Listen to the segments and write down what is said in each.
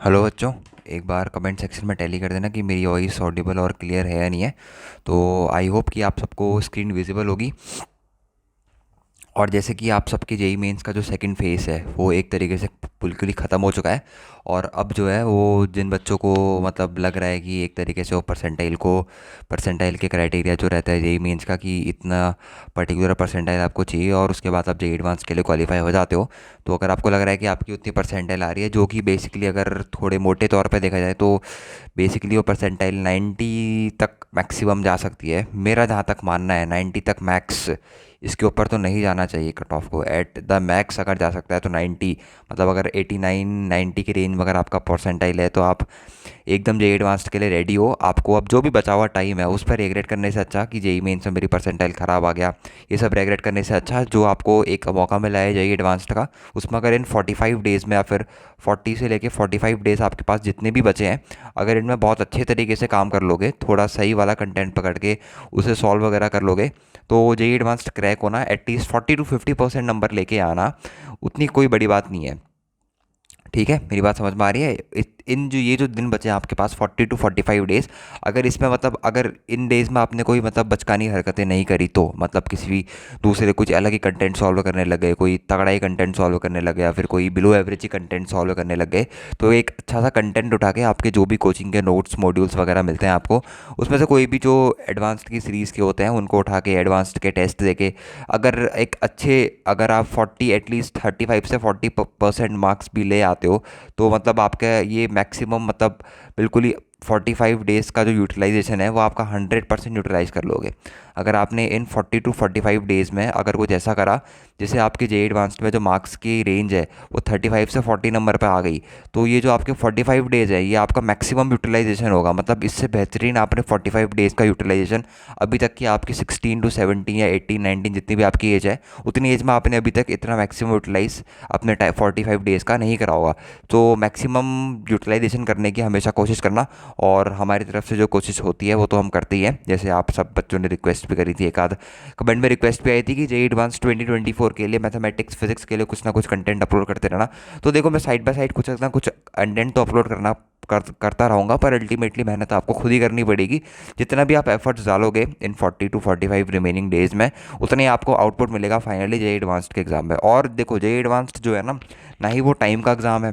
Hello बच्चों। एक बार comment section में टैली कर देना कि मेरी वॉइस ऑडिबल और क्लियर है या नहीं है। तो आई होप कि आप सबको स्क्रीन विजिबल होगी। और जैसे कि आप सबके जेई मेंस का जो सेकंड फेज़ है वो एक तरीके से बिल्कुल ही ख़त्म हो चुका है। और अब जो है वो जिन बच्चों को मतलब लग रहा है कि एक तरीके से वो परसेंटाइल के क्राइटेरिया जो रहता है जेई मेंस का कि इतना पर्टिकुलर परसेंटाइल आपको चाहिए और उसके बाद आप जेई एडवांस के लिए क्वालिफाई हो जाते हो। तो अगर आपको लग रहा है कि आपकी उतनी परसेंटाइल आ रही है, जो कि बेसिकली अगर थोड़े मोटे तौर पे देखा जाए तो बेसिकली वो परसेंटाइल 90 तक मैक्सिमम जा सकती है। मेरा जहाँ तक मानना है 90 तक मैक्स, इसके ऊपर तो नहीं जाना चाहिए कट ऑफ को। एट द मैक्स अगर जा सकता है तो 90, मतलब अगर 89 90 की रेंज में अगर आपका परसेंटाइल है तो आप एकदम जेई एडवांस्ड के लिए रेडी हो। आपको अब जो भी बचा हुआ टाइम है उस पर रेगरेट करने से अच्छा कि जेई मेंस में मेरी परसेंटाइल ख़राब आ गया, ये सब रेगरेट करने से अच्छा जो आपको एक मौका मिला है जेई एडवांस्ड का, उसमें अगर इन 45 डेज़ में या फिर 40 से लेके 45 डेज़ आपके पास जितने भी बचे हैं, अगर इनमें बहुत अच्छे तरीके से काम कर लोगे, थोड़ा सही वाला कंटेंट पकड़ के उसे सॉल्व वगैरह कर लोगे, तो जेई एडवांस्ड क्रैक होना एटलीस्ट 40 to 50% नंबर लेके आना उतनी कोई बड़ी बात नहीं है। ठीक है, मेरी बात समझ में आ रही है? इन जो ये जो दिन बचे हैं आपके पास 40 to 45 डेज़, अगर इसमें मतलब अगर इन डेज़ में आपने कोई मतलब बचकानी हरकतें नहीं करी तो मतलब किसी भी दूसरे कुछ अलग ही कंटेंट सॉल्व करने लग गए, कोई तगड़ा ही कंटेंट सॉल्व करने लग गए या फिर कोई बिलो एवरेज ही कंटेंट सॉल्व करने लग गए, तो एक अच्छा सा कंटेंट उठा के आपके जो भी कोचिंग के नोट्स मॉड्यूल्स वगैरह मिलते हैं आपको, उसमें से कोई भी जो एडवांस्ड की सीरीज़ के होते हैं उनको उठा के एडवांस्ड के टेस्ट देके अगर एक अच्छे, अगर आप 40 एटलीस्ट 35 से 40% मार्क्स भी ले आते हो, तो मतलब आपका ये मैक्सिमम मतलब बिल्कुल ही 45 डेज़ का जो यूटिलाइजेशन है वो आपका 100% यूटिलाइज कर लोगे। अगर आपने इन 40 to 45 डेज़ में अगर कुछ ऐसा करा जैसे आपके जे एडवांस्ड में जो मार्क्स की रेंज है वो 35 से 40 नंबर पे आ गई, तो ये जो आपके 45 डेज़ है ये आपका मैक्सिमम यूटिलाइजेशन होगा। मतलब इससे बेहतरीन आपने 45 डेज़ का यूटिलाइजेशन अभी तक की आपकी 16 to 17 या 18 19 जितनी भी आपकी एज है उतनी एज में आपने अभी तक इतना मैक्सिमम यूटिलाइज अपने 45 डेज़ का नहीं करा होगा। तो मैक्सिमम यूटिलाइजेशन करने की हमेशा कोशिश करना, और हमारी तरफ से जो कोशिश होती है वो तो हम करते ही हैं। जैसे आप सब बच्चों ने रिक्वेस्ट भी करी थी, एक आध कमेंट में रिक्वेस्ट भी आई थी कि जेई एडवांस 2024 के लिए मैथमेटिक्स फिजिक्स के लिए कुछ ना कुछ कंटेंट अपलोड करते रहना। तो देखो, मैं साइड बाय साइड कुछ ना कुछ कंटेंट तो अपलोड करता रहूँगा, पर अल्टीमेटली मेहनत आपको खुद ही करनी पड़ेगी। जितना भी आप एफर्ट्स डालोगे इन 40 to 45 रिमेनिंग डेज़ में, उतने ही आपको आउटपुट मिलेगा फाइनली जेई एडवांस्ड के एग्ज़ाम में। और देखो, जेई एडवांस्ड जो है ना ही वो टाइम का एग्ज़ाम है।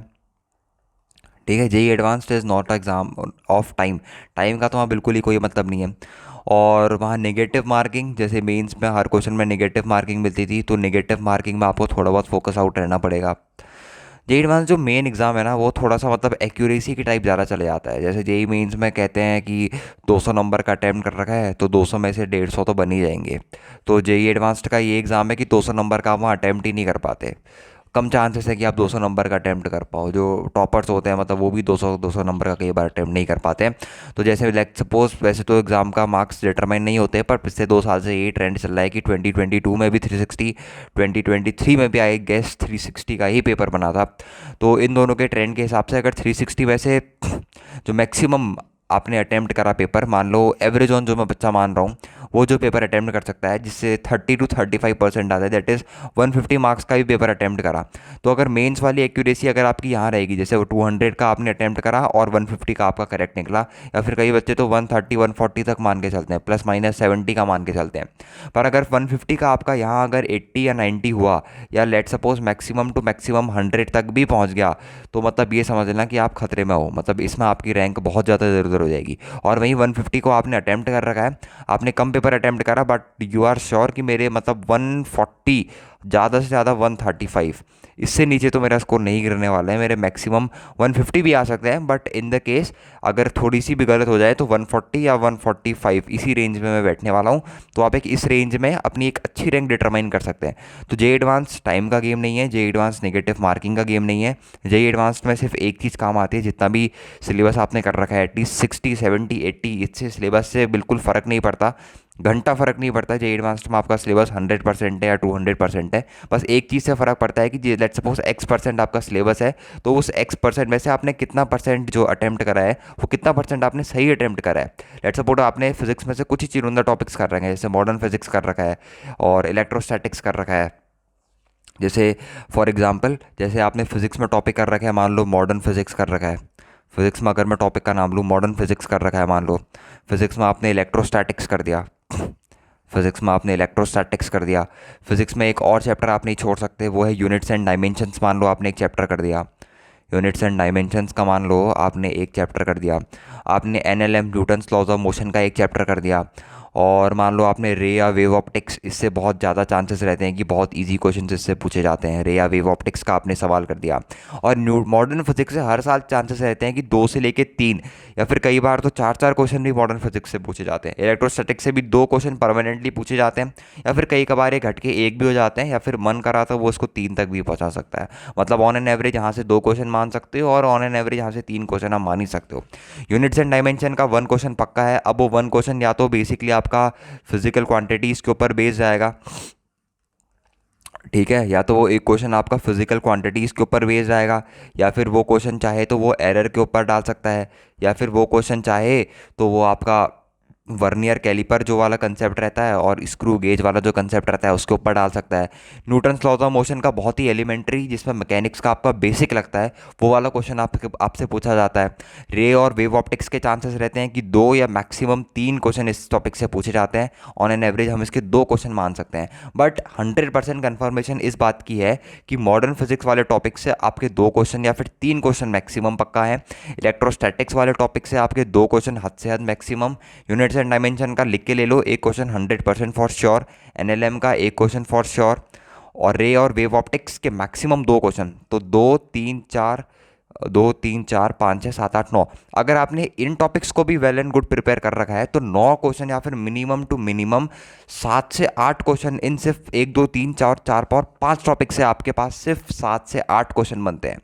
ठीक है, JEE advanced is not exam of time. Time का तो वहाँ बिल्कुल ही कोई मतलब नहीं है। और वहाँ नेगेटिव मार्किंग, जैसे मेंस में हर क्वेश्चन में नेगेटिव मार्किंग मिलती थी, तो नेगेटिव मार्किंग में आपको थोड़ा बहुत फोकस आउट रहना पड़ेगा। जेई एडवांस जो मेन एग्ज़ाम है ना वो थोड़ा सा मतलब एक्यूरेसी की टाइप ज़्यादा चले जाता है। जैसे जेई मेंस में कहते हैं कि 200 नंबर का अटैम्प्ट कर रखा है तो 200 में से 150 तो बन ही जाएंगे। तो जेई एडवांस्ड का ये एग्ज़ाम है कि 200 नंबर का आप वहाँ अटैम्प्ट ही नहीं कर पाते। कम चांसेस है कि आप 200 नंबर का अटैम्प्ट कर पाओ। जो टॉपर्स होते हैं मतलब वो भी 200 नंबर का कई बार अटैम्प्ट नहीं कर पाते हैं। तो जैसे लाइक सपोज, वैसे तो एग्ज़ाम का मार्क्स डिटरमाइन नहीं होते, पर पिछले 2 साल से ये ट्रेंड चल रहा है कि 2022 में भी 360, 2023 में भी आई गेस 360 का ही पेपर बना था। तो इन दोनों के ट्रेंड के हिसाब से अगर 360 में से जो मैक्सिमम आपने अटैम्प्ट करा पेपर, मान लो एवरेज ऑन जो मैं बच्चा मान रहा हूँ, वो जो पेपर अटैम्प्ट कर सकता है जिससे 30 to 35% आता है, दैट इज़ 150 मार्क्स का भी पेपर अटैम्प्ट करा, तो अगर मेंस वाली एक्यूरेसी अगर आपकी यहाँ रहेगी, जैसे वो 200 का आपने अटैम्प्ट करा और 150 का आपका करेक्ट निकला, या फिर कई बच्चे तो 130 140 तक मान के चलते हैं, प्लस माइनस 70 का मान के चलते हैं। पर अगर 150 का आपका यहाँ अगर 80 या 90 हुआ, या let suppose maximum to maximum 100 तक भी पहुँच गया, तो मतलब ये समझ लेना कि आप खतरे में हो। मतलब इसमें आपकी रैंक बहुत ज़्यादा इधर उधर हो जाएगी। और वहीं 150 को आपने अटैम्प्ट कर रखा है, आपने कम पेपर अटैम्प्ट करा, बट यू आर श्योर कि मेरे मतलब 140, ज़्यादा से ज़्यादा 135, इससे नीचे तो मेरा स्कोर नहीं गिरने वाला है। मेरे मैक्सिमम 150 भी आ सकते हैं, बट इन द केस अगर थोड़ी सी भी गलत हो जाए तो 140 या 145 इसी रेंज में मैं बैठने वाला हूँ। तो आप एक इस रेंज में अपनी एक अच्छी रैंक डिटरमाइन कर सकते हैं। तो जेई एडवांस टाइम का गेम नहीं है, जेई एडवांस नेगेटिव मार्किंग का गेम नहीं है। जेई एडवांस में सिर्फ एक चीज़ काम आती है, जितना भी सिलेबस आपने कर रखा है एटलीस्ट 60 70 80, इससे सिलेबस से बिल्कुल फ़र्क नहीं पड़ता, घंटा फ़र्क नहीं पड़ता। जेई एडवांस्ड में आपका सिलेबस 100% है या 200% है। बस एक चीज़ से फ़र्क पड़ता है कि लेट सपोज X% आपका सिलेबस है, तो उस X% में से आपने कितना परसेंट जो अटैम्प्ट करा है वो कितना परसेंट आपने सही अटैम्प्ट करा है। लेट सपोज आपने फिजिक्स में से कुछ ही चुनिंदा टॉपिक्स कर रखे हैं, जैसे मॉडर्न फिजिक्स कर रखा है और इलेक्ट्रोस्टैटिक्स कर रखा है। जैसे फॉर एग्जांपल, जैसे आपने फिजिक्स में टॉपिक कर रखा है, मान लो मॉडर्न फिजिक्स कर रखा है, फिज़िक्स में अगर मैं टॉपिक का नाम लूँ, मॉडर्न फिज़िक्स कर रखा है मान लो, फिज़िक्स में आपने इलेक्ट्रोस्टैटिक्स कर दिया, फिज़िक्स में आपने इलेक्ट्रोस्टैटिक्स कर दिया, फिज़िक्स में एक और चैप्टर आप नहीं छोड़ सकते, वो है यूनिट्स एंड डायमेंशंस, मान लो आपने एक चैप्टर कर दिया, यूनिट्स एंड डायमेंशंस का मान लो आपने एक चैप्टर कर दिया, आपने NLM Newton's laws of motion का एक चैप्टर कर दिया, और मान लो आपने रे या वेव ऑप्टिक्स, इससे बहुत ज़्यादा चांसेस रहते हैं कि बहुत इजी क्वेश्चन इससे पूछे जाते हैं, रे या वेव ऑप्टिक्स का आपने सवाल कर दिया। और न्यू मॉडर्न फिजिक्स से हर साल चांसेस रहते हैं कि 2 से लेके 3 या फिर कई बार तो 4 क्वेश्चन भी मॉडर्न फिजिक्स से पूछे जाते हैं। इलेक्ट्रोस्टैटिक्स से भी 2 क्वेश्चन परमानेंटली पूछे जाते हैं, या फिर कई कबार ये घट के 1 भी हो जाते हैं, या फिर मन करा तो वो इसको 3 तक भी पहुंचा सकता है। मतलब ऑन एन एवरेज यहाँ से 2 क्वेश्चन मान सकते हो, और ऑन एन एवरेज यहाँ से 3 क्वेश्चन आप मान ही सकते हो। यूनिट्स एंड डायमेंशन का 1 क्वेश्चन पक्का है। अब वो 1 क्वेश्चन या तो बेसिकली आपका फिजिकल क्वांटिटीज़ के ऊपर बेस जाएगा, ठीक है, या तो वो एक क्वेश्चन आपका फिजिकल क्वांटिटीज़ के ऊपर बेस जाएगा, या फिर वो क्वेश्चन चाहे तो वो एरर के ऊपर डाल सकता है, या फिर वो क्वेश्चन चाहे तो वो आपका वर्नियर कैलिपर जो वाला कंसेप्ट रहता है और स्क्रू गेज वाला जो कंसेप्ट रहता है उसके ऊपर डाल सकता है। न्यूटन्स लॉज ऑफ मोशन का बहुत ही एलिमेंट्री, जिसमें मैकेनिक्स का आपका बेसिक लगता है, वो वाला क्वेश्चन आपसे पूछा जाता है। रे और वेव ऑप्टिक्स के चांसेस रहते हैं कि 2 या मैक्सिमम 3 क्वेश्चन इस टॉपिक से पूछे जाते हैं। ऑन एन एवरेज हम इसके 2 क्वेश्चन मान सकते हैं, बट 100% कन्फर्मेशन इस बात की है कि मॉडर्न फिजिक्स वाले टॉपिक से आपके 2 क्वेश्चन या फिर 3 क्वेश्चन मैक्सिमम पक्का है। इलेक्ट्रोस्टैटिक्स वाले टॉपिक से आपके 2 क्वेश्चन हद से हद मैक्सिमम। यूनिट्स एंड डायमेंशन का लिख के ले लो, एक क्वेश्चन 100% फॉर श्योर। एनएलएम का एक क्वेश्चन फॉर श्योर। और रे और वेव ऑप्टिक्स के मैक्सिमम 2 क्वेश्चन, तो 2 3 4, 2 3 4 5 6 7 8 9, अगर आपने इन टॉपिक्स को भी वेल एंड गुड प्रिपेयर कर रखा है तो 9 क्वेश्चन या फिर मिनिमम टू मिनिमम 7 से 8 क्वेश्चन इन सिर्फ 1 2 3 4 4 और 5 टॉपिक से आपके पास सिर्फ 7 से 8 क्वेश्चन बनते हैं।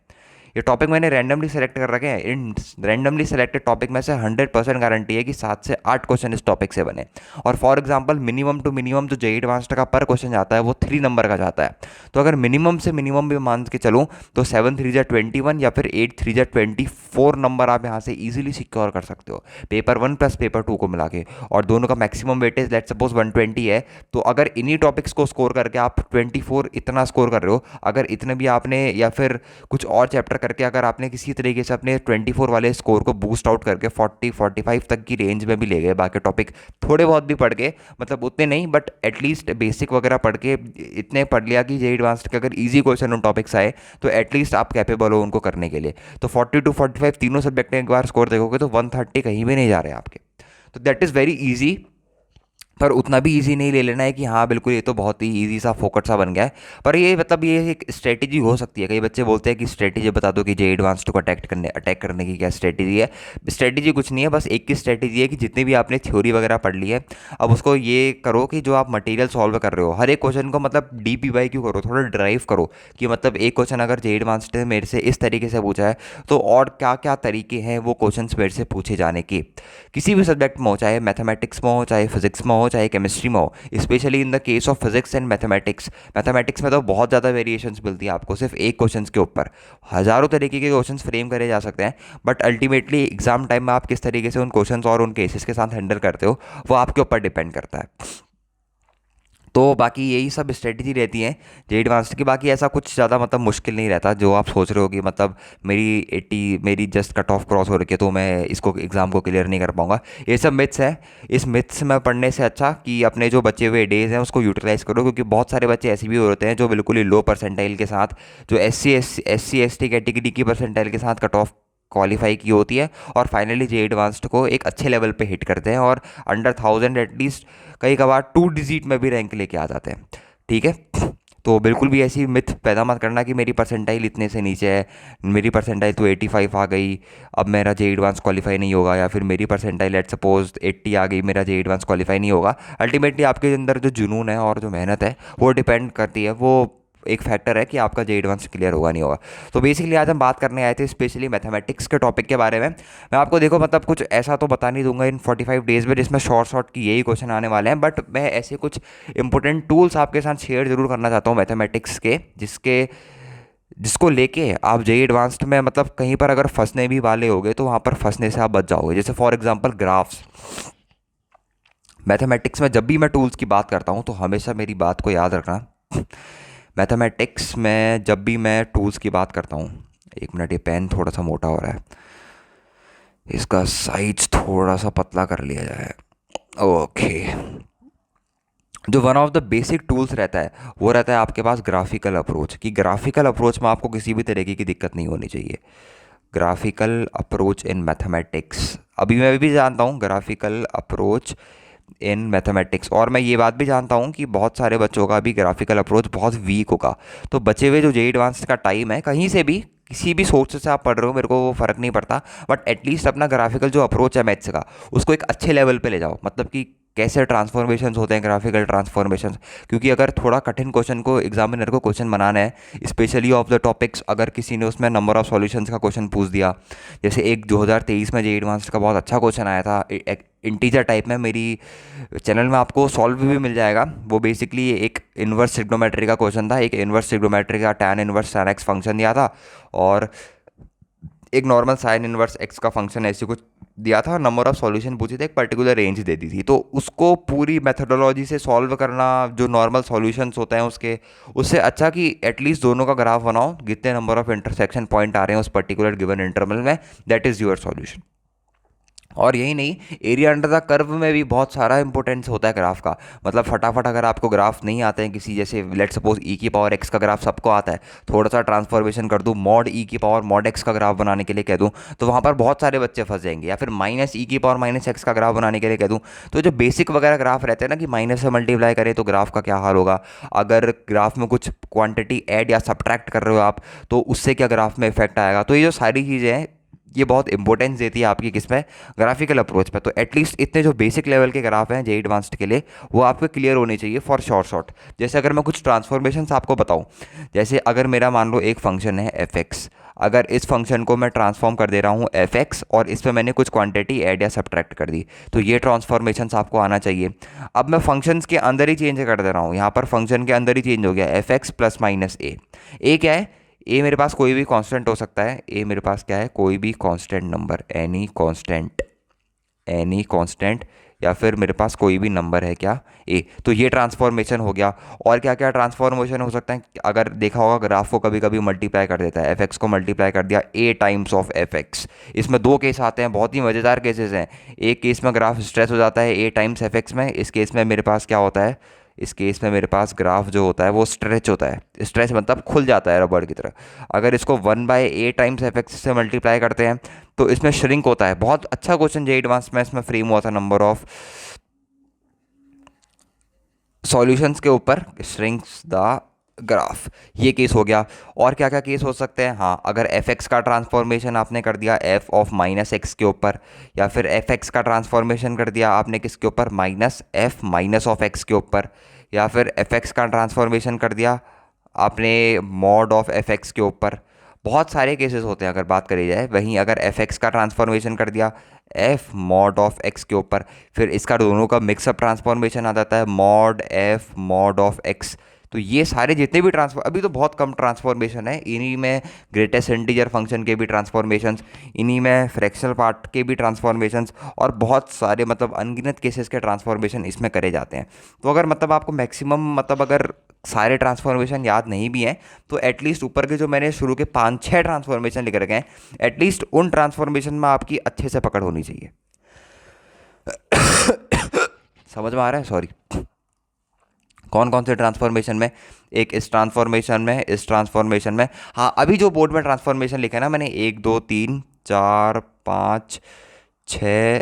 ये टॉपिक मैंने रैंडमली सेलेक्ट कर रखे हैं, इन रैंडमली सेलेक्टेड टॉपिक में से 100% गारंटी है कि 7 से 8 क्वेश्चन इस टॉपिक से बने। और for example minimum to minimum जो जेईई एडवांस्ड का पर क्वेश्चन जाता है वो 3 नंबर का जाता है। तो अगर मिनिमम से मिनिमम भी मान के चलूँ तो 7 3 जा 21 या फिर 8 3 जा 24 नंबर आप यहाँ से ईजिली सिक्योर कर सकते हो, पेपर 1 प्लस पेपर 2 को मिला के। और दोनों का मैक्सिमम वेटेज लेट्स सपोज 120 है, तो अगर इन्हीं टॉपिक्स को स्कोर करके आप 24 इतना स्कोर कर रहे हो, अगर इतने भी आपने या फिर कुछ और चैप्टर करके अगर आपने किसी तरीके से अपने 24 वाले स्कोर को बूस्ट आउट करके 40 45 तक की रेंज में भी ले गए, बाकी टॉपिक थोड़े बहुत भी पढ़ के, मतलब उतने नहीं बट एटलीस्ट बेसिक वगैरह पढ़ के इतने पढ़ लिया कि जेईई एडवांस्ड के अगर इजी क्वेश्चन उन टॉपिक्स आए तो एटलीस्ट आप कैपेबल हो उनको करने के लिए, तो 40 to 45 तीनों सब्जेक्ट में एक बार स्कोर देखोगे तो 130 कहीं भी नहीं जा रहे आपके। तो दैट इज़ वेरी ईजी, पर उतना भी इजी नहीं ले लेना है कि हाँ बिल्कुल ये तो बहुत ही इजी सा फोकट सा बन गया है। पर ये मतलब ये एक स्ट्रेटेजी हो सकती है। कई बच्चे बोलते हैं कि स्ट्रेटेजी बता दो कि जेईई एडवांस्ड को अटैक करने की क्या स्ट्रेटेजी है। स्ट्रेटेजी कुछ नहीं है, बस एक ही स्ट्रेटेजी है कि जितनी भी आपने थ्योरी वगैरह पढ़ ली है, अब उसको ये करो कि जो आप मटेरियल सॉल्व कर रहे हो हर एक क्वेश्चन को मतलब DPY करो, थोड़ा ड्राइव करो कि मतलब एक क्वेश्चन अगर जेईई एडवांस्ड ने मेरे से इस तरीके से पूछा है तो और क्या क्या तरीके हैं वो क्वेश्चन मेरे से पूछे जाने के, किसी भी सब्जेक्ट में हो, चाहे मैथमेटिक्स में हो, चाहे फिजिक्स में हो, चाहे केमिस्ट्री में हो। Specially in the case of physics and mathematics, mathematics में तो बहुत ज़्यादा वेरिएशंस मिलती है आपको, सिर्फ एक क्वेश्चन के ऊपर हज़ारों तरीके के क्वेश्चन फ्रेम करे जा सकते हैं, बट अल्टीमेटली एग्जाम टाइम में आप किस तरीके से उन क्वेश्चन और उन केसेस के साथ हैंडल करते हो वो आपके ऊपर डिपेंड करता है। तो बाकी यही सब स्ट्रेटजी रहती है जेईई एडवांस्ड की। बाकी ऐसा कुछ ज़्यादा मतलब मुश्किल नहीं रहता जो आप सोच रहे हो कि मतलब मेरी जस्ट कट ऑफ क्रॉस हो रही है तो मैं इसको एग्ज़ाम को क्लियर नहीं कर पाऊंगा। ये सब मिथ्स है। इस मिथ्स में पढ़ने से अच्छा कि अपने जो बचे हुए डेज हैं उसको यूटिलाइज़ करो, क्योंकि बहुत सारे बच्चे ऐसे भी होते हैं जो बिल्कुल ही लो परसेंटाइल के साथ, जो SC ST कैटेगरी की परसेंटाइल के साथ कट ऑफ क्वालिफाई की होती है और फाइनली जेईई एडवांस्ड को एक अच्छे लेवल पे हिट करते हैं और अंडर 1000 एटलीस्ट कई कबार 2 डिजिट में भी रैंक लेके आ जाते हैं। ठीक है, तो बिल्कुल भी ऐसी मिथ पैदा मत करना कि मेरी परसेंटाइल इतने से नीचे है, मेरी परसेंटाइल तो 85 आ गई अब मेरा जेईई एडवांस क्वालिफाई नहीं होगा, या फिर मेरी परसेंटाइल लेट्स सपोज 80 आ गई मेरा जेईई एडवांस क्वालिफाई नहीं होगा। अल्टीमेटली आपके अंदर जो जुनून है और जो मेहनत है वो डिपेंड करती है, वो एक फैक्टर है कि आपका जेईई एडवांस क्लियर होगा नहीं होगा। तो बेसिकली आज हम बात करने आए थे स्पेशली मैथमेटिक्स के टॉपिक के बारे में। मैं आपको देखो मतलब कुछ ऐसा तो बता नहीं दूंगा इन 45 डेज़ में जिसमें शॉर्ट की यही क्वेश्चन आने वाले हैं, बट मैं ऐसे कुछ इंपॉर्टेंट टूल्स आपके साथ शेयर जरूर करना चाहता हूँ मैथमेटिक्स के, जिसको लेके आप जेईई एडवांस्ड में मतलब कहीं पर अगर फंसने भी वाले होगे तो वहाँ पर फंसने से आप बच जाओगे। जैसे फॉर एग्जाम्पल ग्राफ्स, मैथमेटिक्स में जब भी मैं टूल्स की बात करता हूँ तो हमेशा मेरी बात को याद रखना, मैथमेटिक्स में जब भी मैं टूल्स की बात करता हूँ, एक मिनट ये पेन थोड़ा सा मोटा हो रहा है, इसका साइज थोड़ा सा पतला कर लिया जाए। ओके। जो one of the basic tools रहता है वो रहता है आपके पास ग्राफिकल अप्रोच, कि ग्राफिकल अप्रोच में आपको किसी भी तरीके की दिक्कत नहीं होनी चाहिए। ग्राफिकल अप्रोच इन मैथमेटिक्स, अभी मैं भी जानता हूँ ग्राफिकल अप्रोच इन मैथमेटिक्स, और मैं ये बात भी जानता हूँ कि बहुत सारे बच्चों का भी ग्राफिकल अप्रोच बहुत वीक होगा। तो बचे हुए जो जेई एडवांस का टाइम है, कहीं से भी किसी भी सोर्स से आप पढ़ रहे हो, मेरे को वो फ़र्क नहीं पड़ता, बट एटलीस्ट अपना ग्राफिकल जो अप्रोच है मैथ्स का उसको एक अच्छे लेवल पे ले जाओ। मतलब कि कैसे ट्रांसफॉर्मेशंस होते हैं, ग्राफिकल ट्रांसफॉर्मेशंस। क्योंकि अगर थोड़ा कठिन क्वेश्चन को एग्जामिनर को क्वेश्चन बनाना है, स्पेशली ऑफ द टॉपिक्स, अगर किसी ने उसमें नंबर ऑफ सॉल्यूशंस का क्वेश्चन पूछ दिया, जैसे एक 2023 में जेई एडवांस्ड का बहुत अच्छा क्वेश्चन आया था इंटीजर टाइप में, मेरी चैनल में आपको सॉल्व भी मिल जाएगा। वो बेसिकली एक इन्वर्स ट्रिग्नोमेट्री का क्वेश्चन था, एक इन्वर्स ट्रिग्नोमेट्री का tan inverse tan x function दिया था, और एक नॉर्मल साइन इनवर्स एक्स का फंक्शन ऐसे कुछ दिया था, नंबर ऑफ सॉल्यूशन पूछे थे, एक पर्टिकुलर रेंज दे दी थी। तो उसको पूरी मेथोडोलॉजी से सॉल्व करना, जो नॉर्मल सॉल्यूशंस होते हैं उसके, उससे अच्छा कि एटलीस्ट दोनों का ग्राफ बनाओ, कितने नंबर ऑफ इंटरसेक्शन पॉइंट आ रहे हैं उस पर्टिकुलर गिवन इंटरवल में, दैट इज़ योर सॉल्यूशन। और यही नहीं, एरिया अंडर द कर्व में भी बहुत सारा इंपॉर्टेंस होता है ग्राफ का। मतलब फटाफट अगर आपको ग्राफ नहीं आते हैं किसी, जैसे लेट सपोज ई की पावर एक्स का ग्राफ सबको आता है, थोड़ा सा ट्रांसफॉर्मेशन कर दूँ, मॉड ई की पावर मॉड एक्स का ग्राफ बनाने के लिए कह दूँ, तो वहाँ पर बहुत सारे बच्चे फंस जाएंगे। या फिर माइनस ई की पावर माइनस एक्स का ग्राफ बनाने के लिए कह दूँ, तो जो बेसिक वगैरह ग्राफ रहते हैं ना, कि माइनस से मल्टीप्लाई करें तो ग्राफ का क्या हाल होगा, अगर ग्राफ में कुछ क्वांटिटी ऐड या सब्ट्रैक्ट कर रहे हो आप, तो उससे क्या ग्राफ में इफेक्ट आएगा। तो ये जो सारी चीज़ें हैं, ये बहुत इंपॉर्टेंस देती है आपकी किस में, ग्राफिकल अप्रोच पे। तो एटलीस्ट इतने जो बेसिक लेवल के ग्राफ हैं जे एडवांस्ड के लिए, वो आपको क्लियर होने चाहिए फॉर शॉर्ट। जैसे अगर मैं कुछ ट्रांसफॉर्मेशंस आपको बताऊं, जैसे अगर मेरा मान लो एक फंक्शन है एफ एक्स, अगर इस फंक्शन को मैं ट्रांसफॉर्म कर दे रहा हूँ एफ एक्स, और इस पर मैंने कुछ क्वांटिटी ऐड या सब्ट्रैक्ट कर दी, तो ये ट्रांसफॉर्मेशंस आपको आना चाहिए। अब मैं फंक्शंस के अंदर ही चेंज कर दे रहा हूँ, यहाँ पर फंक्शन के अंदर ही चेंज हो गया, एफ एक्स प्लस माइनस ए क्या है, ए मेरे पास कोई भी कांस्टेंट हो सकता है, ए मेरे पास क्या है, कोई भी कांस्टेंट नंबर, एनी कांस्टेंट, या फिर मेरे पास कोई भी नंबर है क्या, ए। तो ये ट्रांसफॉर्मेशन हो गया। और क्या क्या ट्रांसफॉर्मेशन हो सकता है, अगर देखा होगा ग्राफ को कभी कभी मल्टीप्लाई कर देता है, एफ एक्स को मल्टीप्लाई कर दिया ए टाइम्स ऑफ एफ एक्स। इसमें दो केस आते हैं, बहुत ही मज़ेदार केसेस हैं। एक केस में ग्राफ स्ट्रेच हो जाता है ए टाइम्स एफ एक्स में, इस केस में मेरे पास क्या होता है, इस केस में मेरे पास ग्राफ जो होता है वो स्ट्रेच होता है। स्ट्रेच मतलब खुल जाता है रबड़ की तरह। अगर इसको 1/a टाइम्स एफ एक्स से मल्टीप्लाई करते हैं तो इसमें श्रिंक होता है। बहुत अच्छा क्वेश्चन जे एडवांस में इसमें फ्रेम हुआ था, नंबर ऑफ सॉल्यूशंस के ऊपर, श्रिंक्स द ग्राफ। ये केस हो गया। और क्या क्या केस हो सकते हैं, हाँ, अगर एफ एक्स का ट्रांसफॉर्मेशन आपने कर दिया एफ ऑफ माइनस एक्स के ऊपर, या फिर एफ एक्स का ट्रांसफॉर्मेशन कर दिया आपने किसके ऊपर, minus F minus of x के ऊपर, या फिर एफ एक्स का ट्रांसफॉर्मेशन कर दिया आपने मॉड ऑफ एफ एक्स के ऊपर। बहुत सारे केसेस होते हैं अगर बात करी जाए। वहीं अगर एफ एक्स का ट्रांसफॉर्मेशन कर दिया एफ मॉड ऑफ एक्स के ऊपर, फिर इसका दोनों का मिक्सअप ट्रांसफॉर्मेशन आ जाता है mod F mod of x. तो ये सारे जितने भी ट्रांसफॉर, अभी तो बहुत कम ट्रांसफॉर्मेशन है, इन्हीं में ग्रेटेस्ट इंटीजर फंक्शन के भी ट्रांसफॉर्मेशंस, इन्हीं में फ्रैक्शनल पार्ट के भी ट्रांसफॉर्मेशंस, और बहुत सारे मतलब अनगिनत केसेस के ट्रांसफॉर्मेशन इसमें करे जाते हैं। तो अगर मतलब आपको मैक्सिमम मतलब अगर सारे ट्रांसफॉर्मेशन याद नहीं भी हैं, तो एटलीस्ट ऊपर के जो मैंने शुरू के 5-6 ट्रांसफॉर्मेशन लिख रखे हैं, एटलीस्ट उन ट्रांसफॉर्मेशन में आपकी अच्छे से पकड़ होनी चाहिए। समझ में आ रहा है, सॉरी। कौन कौन से ट्रांसफॉर्मेशन में, एक इस ट्रांसफॉर्मेशन में, इस ट्रांसफॉर्मेशन में, हाँ अभी जो बोर्ड में ट्रांसफॉर्मेशन लिखा है ना मैंने, 1 2 3 4 5 6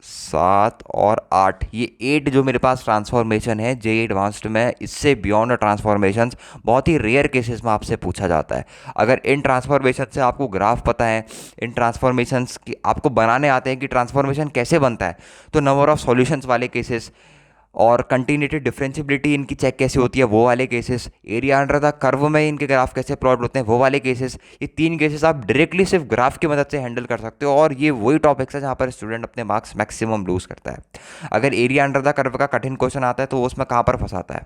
7 और 8, ये 8 जो मेरे पास ट्रांसफॉर्मेशन है जे एडवांस्ड में, इससे बियॉन्ड ट्रांसफॉर्मेशंस बहुत ही रेयर केसेस में आपसे पूछा जाता है। अगर इन ट्रांसफॉर्मेशन से आपको ग्राफ पता है, इन ट्रांसफॉर्मेशंस की आपको बनाने आते हैं कि ट्रांसफॉर्मेशन कैसे बनता है, तो नंबर ऑफ सॉल्यूशंस वाले केसेस, और कंटिन्यूटी डिफरेंशिबिलिटी इनकी चेक कैसे होती है वो वाले cases, area under the curve में इनके ग्राफ कैसे प्लॉट होते हैं वो वाले केसेस, ये 3 केसेस आप डायरेक्टली सिर्फ ग्राफ की मदद से हैंडल कर सकते हो। और ये वही टॉपिक्स है जहाँ पर स्टूडेंट अपने मार्क्स मैक्सिमम लूज करता है। अगर एरिया अंडर द कर्व का कठिन क्वेश्चन आता है तो उसमें कहाँ पर फंसाता है,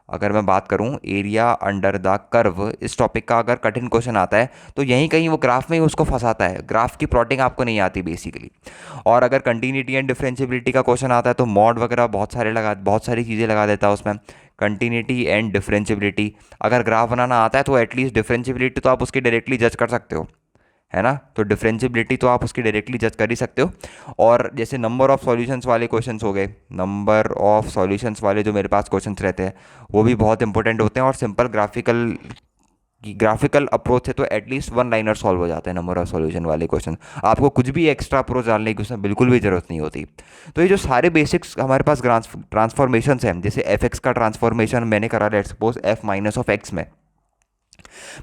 अगर मैं बात करूं एरिया अंडर द कर्व, इस टॉपिक का अगर कठिन क्वेश्चन आता है तो यहीं कहीं वो ग्राफ में ही उसको फंसाता है, ग्राफ की प्लॉटिंग आपको नहीं आती बेसिकली। और अगर कंटिन्यूटी एंड डिफरेंशिबिलिटी का क्वेश्चन आता है तो मॉड वगैरह बहुत सारी चीज़ें लगा देता है उसमें। कंटिन्यूटी एंड डिफरेंशिबिलिटी, अगर ग्राफ बनाना आता है तो एटलीस्ट डिफरेंशिबिलिटी तो आप उसकी डायरेक्टली जज कर सकते हो, है ना। तो डिफरेंशिएबिलिटी तो आप उसकी डायरेक्टली जज कर ही सकते हो। और जैसे नंबर ऑफ सॉल्यूशंस वाले क्वेश्चंस हो गए, नंबर ऑफ सॉल्यूशंस वाले जो मेरे पास क्वेश्चंस रहते हैं वो भी बहुत इंपॉर्टेंट होते हैं। और सिंपल ग्राफिकल अप्रोच है तो एटलीस्ट वन लाइनर सॉल्व हो जाता है नंबर ऑफ सॉल्यूशन वाले क्वेश्चन। आपको कुछ भी एक्स्ट्रा अप्रोच डालने की उसमें बिल्कुल भी जरूरत नहीं होती। तो ये जो सारे बेसिक्स हमारे पास ट्रांसफॉर्मेशन हैं, जैसे एफ एक्स का ट्रांसफॉर्मेशन मैंने करा, let's suppose F minus of x में,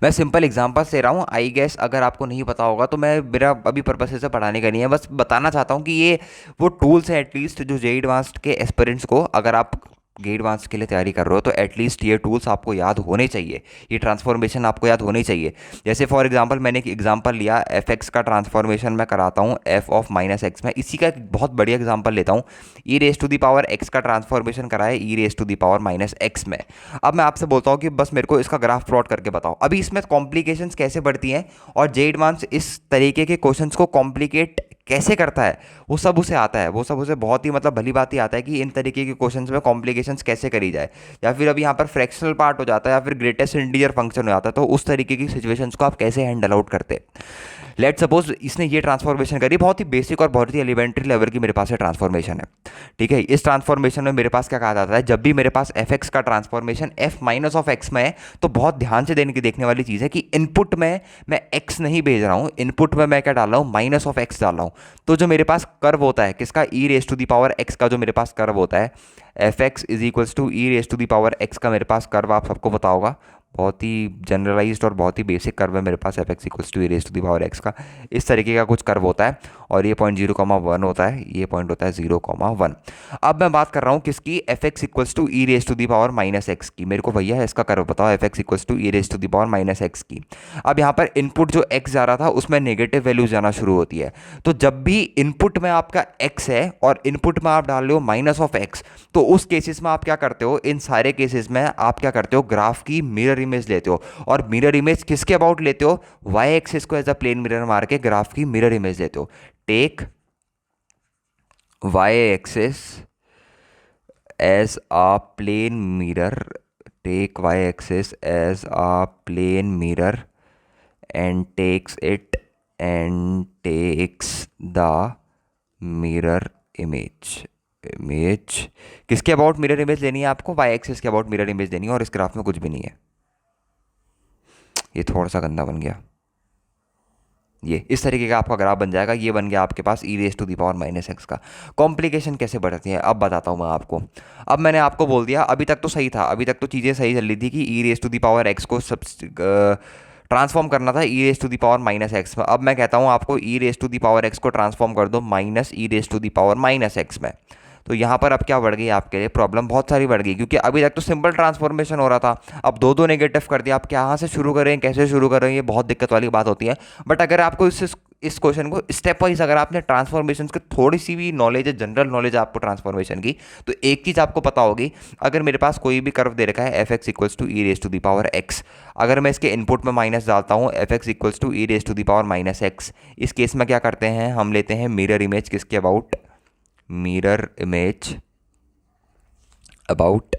मैं सिंपल एग्जांपल से रहा हूँ। आई गेस अगर आपको नहीं पता होगा तो मैं, मेरा अभी पर्पस से पढ़ाने का नहीं है, बस बताना चाहता हूँ कि ये वो टूल्स हैं एटलीस्ट जो जेई एडवांस्ड के एस्पिरेंट्स को, अगर आप जेई एडवांस के लिए तैयारी कर रहे हो तो एटलीस्ट ये टूल्स आपको याद होने चाहिए, ये ट्रांसफॉर्मेशन आपको याद होनी चाहिए। जैसे फॉर एग्जांपल मैंने एक एग्जांपल लिया, एफ एक्स का ट्रांसफॉर्मेशन मैं कराता हूँ एफ ऑफ माइनस एक्स में। इसी का एक बहुत बढ़िया एग्जांपल लेता हूँ, e raise to the power x का ट्रांसफॉर्मेशन कराया e raise to the power minus x में। अब मैं आपसे बोलता हूँ कि बस मेरे को इसका ग्राफ प्लॉट करके बताओ। अभी इसमें कॉम्प्लिकेशंस कैसे बढ़ती हैं और जेई एडवांस इस तरीके के क्वेश्चंस को कॉम्प्लिकेट कैसे करता है, वो सब उसे आता है, वो सब उसे बहुत ही मतलब भली बात ही आता है कि इन तरीके के क्वेश्चंस में कॉम्प्लिकेशंस कैसे करी जाए। या फिर अभी यहाँ पर फ्रैक्शनल पार्ट हो जाता है या फिर ग्रेटेस्ट इंटीजर फंक्शन हो जाता है, तो उस तरीके की सिचुएशंस को आप कैसे हैंडल आउट करते। लेट सपोज इसने ये ट्रांसफॉर्मेशन करी, बहुत ही बेसिक और बहुत ही एलिमेंट्री लेवल की मेरे पास ये ट्रांसफॉर्मेशन है, ठीक है। इस ट्रांसफॉर्मेशन में मेरे पास क्या कहा जाता है, जब भी मेरे पास एफ एक्स का transformation F minus of x में है तो बहुत ध्यान से देखने वाली चीज़ है कि इनपुट में मैं एक्स नहीं भेज रहा हूँ, इनपुट में मैं क्या डाल रहा हूँ, माइनस ऑफ एक्स डाल रहा हूँ। तो जो मेरे पास कर्व होता है किसका, e raise to the power x का जो मेरे पास कर्व होता है, f x is equals to e raise to the power x का मेरे पास कर्व आप सबको पता होगा, बहुत ही जनरलाइज्ड और बहुत ही बेसिक कर्व है मेरे पास, f x equals to e raise to the power x का। इस तरीके का कुछ कर्व होता है और ये पॉइंट 0,1 होता है, ये पॉइंट होता है 0,1। अब मैं बात कर रहा हूँ किसकी, f x equals to e raise to the power minus x की। मेरे को भैया इसका कर्व बताओ, f x equals to e raise to the power minus x की। अब यहाँ पर इनपुट जो एक्स जा रहा था उसमें नेगेटिव वैल्यू जाना शुरू होती है। तो जब भी इनपुट में आपका एक्स है और इनपुट में आप डाल रहे हो माइनस ऑफ एक्स, तो उस केसेस में आप क्या करते हो, इन सारे केसेस में आप क्या करते हो, ग्राफ की मिरर इमेज लेते हो। और मिरर इमेज किसके अबाउट लेते हो, वाई एक्सिस को एज अ प्लेन मिरर मार के ग्राफ की मिरर इमेज लेते हो। Take Y axis as a plane mirror, take Y axis as a plane mirror and takes the mirror image किसके अबाउट मिरर इमेज लेनी है आपको, वाई एक्सिस के अबाउट मिरर इमेज लेनी है। और इस ग्राफ में कुछ भी नहीं है, ये थोड़ा सा गंदा बन गया। ये इस तरीके का आपका ग्राफ बन जाएगा, ये बन गया आपके पास e raise to the power minus x का। कॉम्प्लिकेशन कैसे बढ़ती है अब बताता हूँ मैं आपको। अब मैंने आपको बोल दिया, अभी तक तो सही था, अभी तक तो चीज़ें सही चल रही थी कि e raise to the power x को सब ट्रांसफॉर्म करना था e raise to the power minus x में। अब मैं कहता हूँ आपको e raise to the power x को ट्रांसफॉर्म कर दो minus e raise to the power minus x में। तो यहाँ पर अब क्या बढ़ गई आपके लिए, प्रॉब्लम बहुत सारी बढ़ गई, क्योंकि अभी तक तो सिंपल ट्रांसफॉर्मेशन हो रहा था, अब दो दो नेगेटिव कर दिया। आप कहाँ से शुरू करें, कैसे शुरू करें, ये बहुत दिक्कत वाली बात होती है। बट अगर आपको इस क्वेश्चन को स्टेप वाइज अगर आपने ट्रांसफॉर्मेशन की थोड़ी सी भी नॉलेज है, जनरल नॉलेज है आपको ट्रांसफॉर्मेशन की, तो एक चीज़ आपको पता होगी, अगर मेरे पास कोई भी कर्व दे रखा है f x equals to e raise to the power x, अगर मैं इसके इनपुट में माइनस डालता हूँ f x equals to e raise to the power minus x, इस केस में क्या करते हैं, हम लेते हैं मिरर इमेज किसके about, mirror image about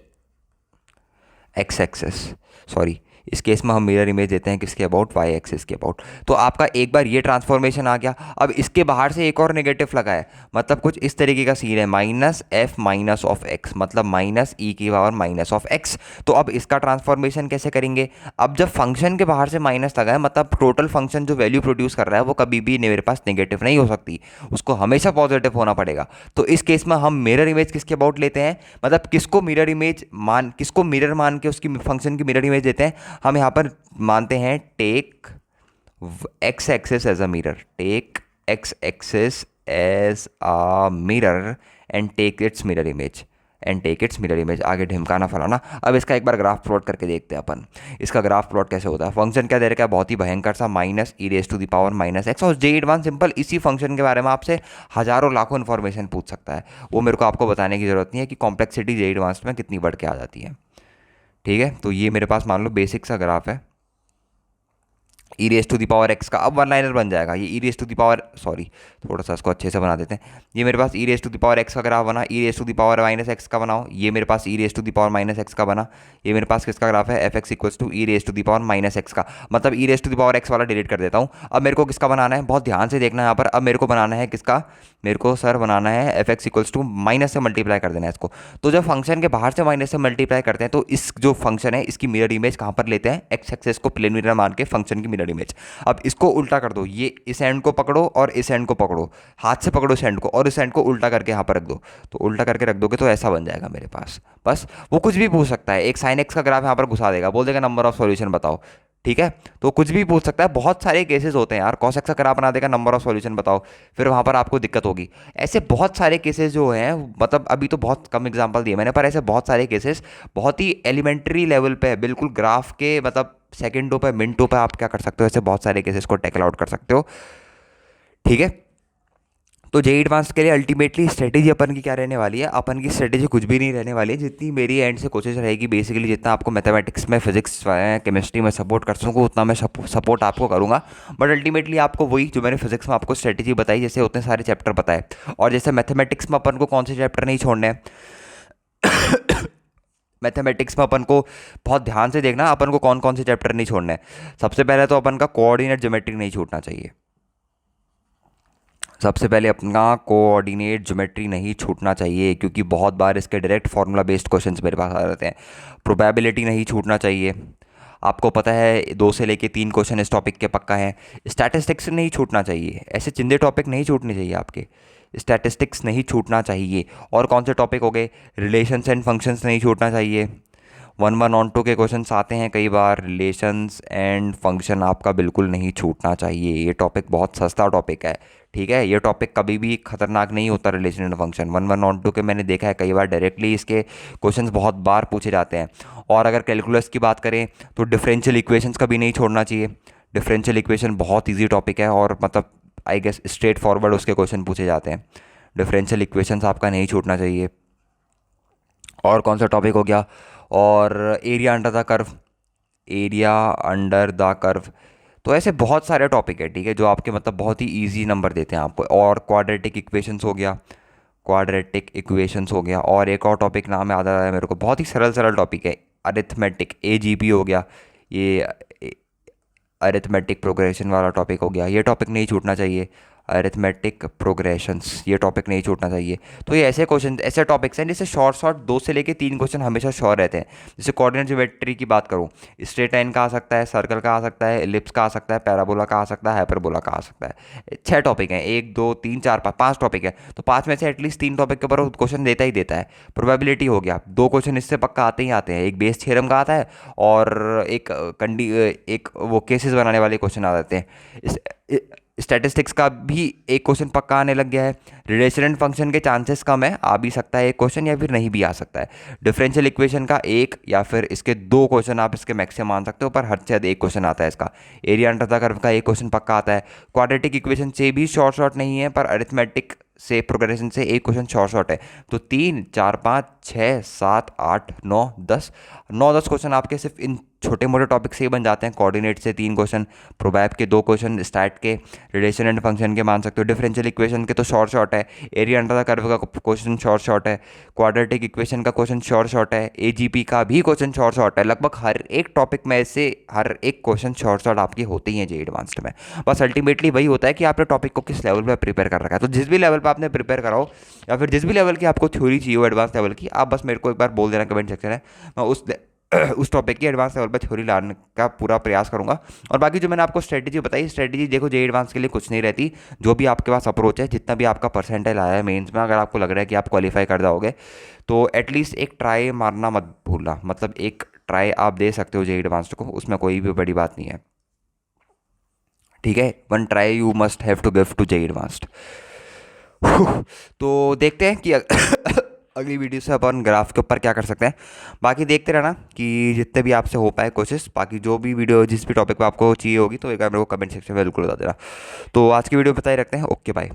X axes, sorry इस केस में हम मिरर इमेज देते हैं किसके अबाउट, वाई एक्सिस के अबाउट। तो आपका एक बार ये ट्रांसफॉर्मेशन आ गया। अब इसके बाहर से एक और नेगेटिव लगा है, मतलब कुछ इस तरीके का सीन है, minus F minus of x, मतलब माइनस ई की पावर माइनस ऑफ एक्स। तो अब इसका ट्रांसफॉर्मेशन कैसे करेंगे, अब जब फंक्शन के बाहर से माइनस लगा है, मतलब टोटल फंक्शन जो वैल्यू प्रोड्यूस कर रहा है वो कभी भी मेरे पास नेगेटिव नहीं हो सकती, उसको हमेशा पॉजिटिव होना पड़ेगा। तो इस केस में हम मिरर इमेज किसके अबाउट लेते हैं, मतलब किसको मिरर इमेज मान, किसको मिरर मान के उसकी फंक्शन की मिरर इमेज देते हैं, हम यहाँ पर मानते हैं take X axis as a mirror, take X axis as a mirror and take its mirror image, and take its mirror image, आगे ढिमकाना फलाना। अब इसका एक बार ग्राफ प्लॉट करके देखते हैं अपन, इसका ग्राफ प्लॉट कैसे होता है। फंक्शन क्या दे रखा है, बहुत ही भयंकर सा, minus e raise to the power minus x. और जेई एडवांस सिंपल इसी फंक्शन के बारे में आपसे हज़ारों लाखों इन्फॉर्मेशन पूछ सकता है, वो मेरे को आपको बताने की ज़रूरत नहीं है कि कॉम्प्लेक्सिटी जेई एडवांस में कितनी बढ़ के आ जाती है, ठीक है। तो ये मेरे पास मान लो बेसिक सा ग्राफ है, e raise to the power x का अब वन लाइनर बन जाएगा ये e raise to the power, sorry थोड़ा सा इसको अच्छे से बना देते हैं। ये मेरे पास e raise to the power x का ग्राफ बना, e raise to the power minus x का बनाओ, ये मेरे पास e raise to the power minus x का बना, ये मेरे पास किसका ग्राफ है f x equals to e raise to the power minus x का। मतलब e raise to the power x वाला डिलीट कर देता हूँ। अब मेरे को किसका बनाना है, बहुत ध्यान से देखना है यहाँ पर। अब मेरे को बनाना है किसका, मेरे को सर बनाना है f x equals to minus से मल्टीप्लाई कर देना है इसको। तो जब फंक्शन के बाहर से माइनस से मल्टीप्लाई करते हैं तो इस जो फंक्शन है इसकी मिरर इमेज कहाँ पर लेते हैं, एक्स एक्सेस को प्लेन मिरर मान के फंक्शन की मिरर इमेज। अब इसको उल्टा कर दो, ये इस एंड को पकड़ो और इस एंड को पकड़ो, हाथ से पकड़ो इस एंड को और इस एंड को उल्टा करके यहाँ पर रख दो। तो उल्टा करके रख दोगे तो ऐसा बन जाएगा मेरे पास। बस वो कुछ भी पूछ सकता है, एक साइन एक्स का ग्राफ यहाँ पर घुसा देगा, बोल देगा नंबर ऑफ सॉल्यूशन बताओ, ठीक है। तो कुछ भी पूछ सकता है, बहुत सारे केसेस होते हैं यार, कॉस एक्स का ग्राफ बना देगा नंबर ऑफ सॉल्यूशन बताओ, फिर वहाँ पर आपको दिक्कत होगी। ऐसे बहुत सारे केसेस जो हैं, मतलब अभी तो बहुत कम एग्जांपल दिए मैंने, पर ऐसे बहुत सारे केसेस बहुत ही एलिमेंट्री लेवल पे बिल्कुल ग्राफ के मतलब सेकंडों पे मिनटों पे आप क्या कर सकते हो, ऐसे बहुत सारे केसेस को टैकल आउट कर सकते हो, ठीक है। तो जेई एडवांस के लिए अल्टीमेटली स्ट्रेटेजी अपन की क्या रहने वाली है, अपन की स्ट्रेटेजी कुछ भी नहीं रहने वाली है। जितनी मेरी एंड से कोशिश रहेगी बेसिकली, जितना आपको मैथमेटिक्स में, फिजिक्स केमिस्ट्री में सपोर्ट कर सकूँ उतना मैं सपोर्ट आपको करूँगा। बट अल्टीमेटली आपको वही जो मैंने फिजिक्स में आपको स्ट्रेटेजी बताई, जैसे उतने सारे चैप्टर बताए, और जैसे मैथमेटिक्स में अपन को कौन से चैप्टर नहीं छोड़ने हैं मैथमेटिक्स में अपन को बहुत ध्यान से देखना, अपन को कौन कौन से चैप्टर नहीं छोड़ने हैं। सबसे पहले तो अपन का कोऑर्डिनेट ज्योमेट्री नहीं छूटना चाहिए, सबसे पहले अपना कोऑर्डिनेट ज्योमेट्री नहीं छूटना चाहिए, क्योंकि बहुत बार इसके डायरेक्ट फार्मूला बेस्ड क्वेश्चंस मेरे पास आ जाते हैं। प्रोबेबिलिटी नहीं छूटना चाहिए, आपको पता है 2 से लेके 3 क्वेश्चन इस टॉपिक के पक्का हैं। स्टैटिस्टिक्स नहीं छूटना चाहिए, ऐसे चिंदे टॉपिक नहीं छूटने चाहिए आपके, स्टैटिस्टिक्स नहीं छूटना चाहिए। और कौन से टॉपिक हो गए, रिलेशंस एंड फंक्शंस नहीं छूटना चाहिए। 1-1 on 2 के क्वेश्चंस आते हैं कई बार, रिलेशंस एंड फंक्शन आपका बिल्कुल नहीं छूटना चाहिए। ये टॉपिक बहुत सस्ता टॉपिक है, ठीक है। ये टॉपिक कभी भी खतरनाक नहीं होता, रिलेशन एंड फंक्शन। 1-1 on 2 के मैंने देखा है कई बार डायरेक्टली इसके क्वेश्चंस बहुत बार पूछे जाते हैं। और अगर कैलकुलस की बात करें तो डिफरेंशियल इक्वेशंस कभी नहीं छोड़ना चाहिए। डिफरेंशियल इक्वेशन बहुत ईजी टॉपिक है, और मतलब आई गेस स्ट्रेट फॉरवर्ड उसके क्वेश्चन पूछे जाते हैं। डिफरेंशियल इक्वेशंस आपका नहीं छूटना चाहिए। और कौन सा टॉपिक हो गया, और area under the curve, area under the curve. तो ऐसे बहुत सारे टॉपिक है, ठीक है, जो आपके मतलब बहुत ही इजी नंबर देते हैं आपको। और क्वाड्रेटिक इक्वेशंस हो गया, क्वाड्रेटिक इक्वेशंस हो गया। और एक और टॉपिक नाम याद आ रहा है मेरे को, बहुत ही सरल सरल टॉपिक है, अरिथमेटिक, एजीपी हो गया, ये अरिथमेटिक प्रोग्रेशन वाला टॉपिक हो गया। ये टॉपिक नहीं छूटना चाहिए, अरिथमेटिक प्रोग्रेशंस, ये टॉपिक नहीं छूटना चाहिए। तो ये ऐसे क्वेश्चन, ऐसे टॉपिक्स हैं जिससे शॉर्ट शॉर्ट 2 से लेके 3 क्वेश्चन हमेशा श्योर रहते हैं। जैसे कोऑर्डिनेट ज्योमेट्री की बात करूँ, स्ट्रेट लाइन का आ सकता है, सर्कल का आ सकता है, एलिप्स का आ सकता है, पैराबोला का आ सकता है, हाइपरबोला का आ सकता है। 6 टॉपिक हैं, 1 2 3 4 5 टॉपिक है। तो 5 में से एटलीस्ट 3 टॉपिक के ऊपर क्वेश्चन देता ही देता है। प्रोबेबिलिटी हो गया, 2 क्वेश्चन इससे पक्का आते ही आते हैं, एक बेस थ्योरम का आता है और एक वो केसेस बनाने वाले क्वेश्चन आ जाते हैं। स्टैटिस्टिक्स का भी एक क्वेश्चन पक्का आने लग गया है। रिलेशन एंड फंक्शन के चांसेस कम है, आ भी सकता है एक क्वेश्चन या फिर नहीं भी आ सकता है। डिफरेंशियल इक्वेशन का एक या फिर इसके 2 क्वेश्चन आप इसके मैक्सिमम मान सकते हो, पर हद से ज़्यादा एक क्वेश्चन आता है इसका। एरिया अंडर द कर्व का एक क्वेश्चन पक्का आता है। क्वाड्रेटिक इक्वेशन से भी शॉर्ट शॉर्ट नहीं है, पर अरिथमेटिक से प्रोग्रेशन से एक क्वेश्चन शॉर्ट शॉर्ट है। तो 3 4 5 6 7 8 9 10 9-10 क्वेश्चन आपके सिर्फ इन छोटे मोटे टॉपिक से ही बन जाते हैं। कोऑर्डिनेट से 3 क्वेश्चन, प्रोबैब के 2 क्वेश्चन, स्टैट के, रिलेशन एंड फंक्शन के मान सकते हो, डिफरेंशियल इक्वेशन के तो शॉर्ट शॉर्ट है, एरिया अंडर द कर्व का क्वेश्चन शॉर्ट शॉर्ट है, क्वाड्रेटिक इक्वेशन का क्वेश्चन शॉर्ट शॉर्ट है, एजीपी का भी क्वेश्चन शॉर्ट शॉर्ट है। लगभग हर एक टॉपिक में से हर एक क्वेश्चन शॉर्ट शॉर्ट आपकी होती हैं जेईई एडवांस्ड में। बस अल्टीमेटली वही होता है कि आपने टॉपिक को किस लेवल पर प्रिपेयर कर रखा है। तो जिस भी लेवल पर आपने प्रिपेयर करा हो या फिर जिस भी लेवल की आपको थ्योरी चाहिए हो एडवांस लेवल की, आप बस मेरे को एक बार बोल देना कमेंट सेक्शन में, मैं उस टॉपिक की एडवांस लेवल पर थ्योरी लाने का पूरा प्रयास करूंगा। और बाकी जो मैंने आपको स्ट्रेटेजी बताई, स्ट्रेटेजी देखो जेईई एडवांस के लिए कुछ नहीं रहती। जो भी आपके पास अप्रोच है, जितना भी आपका परसेंटाइल आया है मेंस में, अगर आपको लग रहा है कि आप क्वालिफाई कर जाओगे तो एटलीस्ट एक ट्राई मारना मत भूलना। मतलब एक ट्राई आप दे सकते हो जेईई एडवांस को, उसमें कोई भी बड़ी बात नहीं है, ठीक है। 1 try you must have to give to JEE advanced. तो देखते हैं कि अगली वीडियो से अपन ग्राफ के ऊपर क्या कर सकते हैं। बाकी देखते रहना कि जितने भी आपसे हो पाए कोशिश। बाकी जो भी वीडियो जिस भी टॉपिक पे आपको चाहिए होगी तो एक बार मेरे को कमेंट सेक्शन में बिल्कुल बता देना। तो आज की वीडियो बताए रखते हैं। Okay bye.